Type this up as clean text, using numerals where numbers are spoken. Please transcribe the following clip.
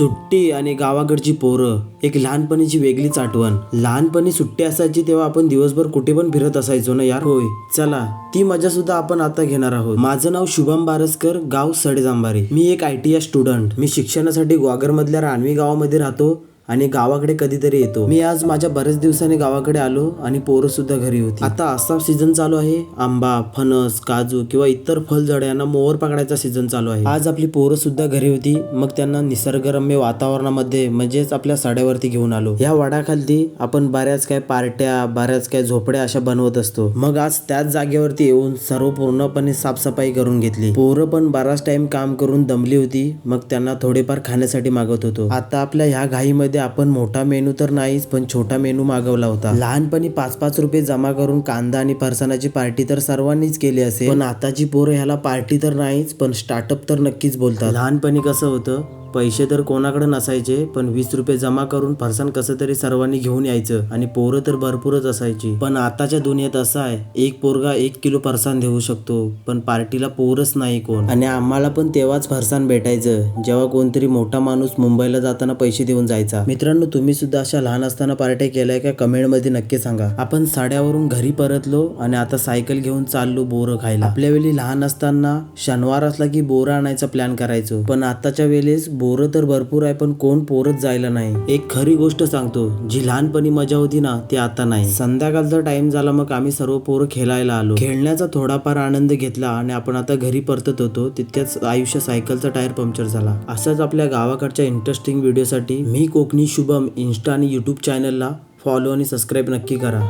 सुट्टी आणि गावाकडची पोरं, एक लहानपणीची वेगळीच आठवण. लहानपणी सुट्टी असायची तेव्हा आपण दिवसभर कुठे पण फिरत असायचो ना यार. होय, चला ती मजा सुद्धा आपण आता घेणार आहोत. माझं नाव शुभम बारसकर, गाव सडेजांबारी. मी एक ITS स्टुडंट. मी शिक्षणासाठी ग्वागर मधल्या रानवी गावामध्ये राहतो आणि गावाकडे कधीतरी येतो. मी आज माझ्या बऱ्याच दिवसांनी गावाकडे आलो आणि पोरं सुद्धा घरी होती. आता असा सीझन चालू आहे, आंबा, फणस, काजू किंवा इतर फळझाडांना मोहर पकडायचा सीझन चालू आहे. आज आपली पोरं सुद्धा घरी होती. मग त्यांना निसर्गरम्य वातावरणामध्ये म्हणजेच आपल्या साड्यावरती घेऊन आलो. या वडाखाली आपण बऱ्याच काय पार्ट्या, बऱ्याच काय झोपड्या अशा बनवत असतो. मग आज त्याच जागेवरती येऊन सर्व पूर्णपणे साफसफाई करून घेतली. पोरं पण बराच टाइम काम करून दमली होती. मग त्यांना थोडेफार खाण्यासाठी मागत होतो. आता आपल्या ह्या घाईमध्ये आपण मोठा मेनू तर नाहीच, पण छोटा मेनू मागवला होता. लहानपणी 5-5 रुपये जमा करून कांदा आणि फरसाणाची पार्टी तर सर्वांनीच केली असेल, पण आताची पोरं ह्याला पार्टी तर नाहीच, पण स्टार्टअप तर नक्कीच बोलतात. लहानपणी कसं होतं, पैसे तर कोणाकडे नसायचे, पण 20 रुपये जमा करून फरसाण कसं तरी सर्वांनी घेऊन यायचं आणि पोरं तर भरपूरच असायची. पण आताच्या दुनियेत असं आहे, एक पोरगा 1 किलो फरसाण देऊ शकतो, पण पार्टीला पोरच नाही कोण. आणि आम्हाला पण तेव्हाच फरसाण भेटायचं जेव्हा कोणतरी मोठा माणूस मुंबईला जाताना पैसे देऊन जायचा. मित्रांनो, तुम्ही सुद्धा अशा लहान असताना पार्ट्या केल्या का? कमेंट मध्ये नक्की सांगा. आपण साड्यावरून घरी परतलो आणि आता सायकल घेऊन चाललो बोरं खायला. आपल्या वेळी लहान असताना शनिवार असला की बोरं आणायचा प्लॅन करायचो, पण आताच्या वेळेस बोरं तर भरपूर आहे, पण कोण पोरच जायला नाही. एक खरी गोष्ट सांगतो, जी लहानपणी मजा होती ना ती आता नाही. संध्याकाळचा टाइम झाला, मग आम्ही सर्व पोरं खेळायला आलो. खेळण्याचा थोडाफार आनंद घेतला आणि आपण आता घरी परतत होतो. तितक्याच आयुष्य सायकलचा टायर पंक्चर झाला. असाच आपल्या गावाकडच्या इंटरेस्टिंग व्हिडिओसाठी मी कोकणी शुभम इंस्टा आणि YouTube चॅनलला फॉलो आणि सबस्क्राईब नक्की करा.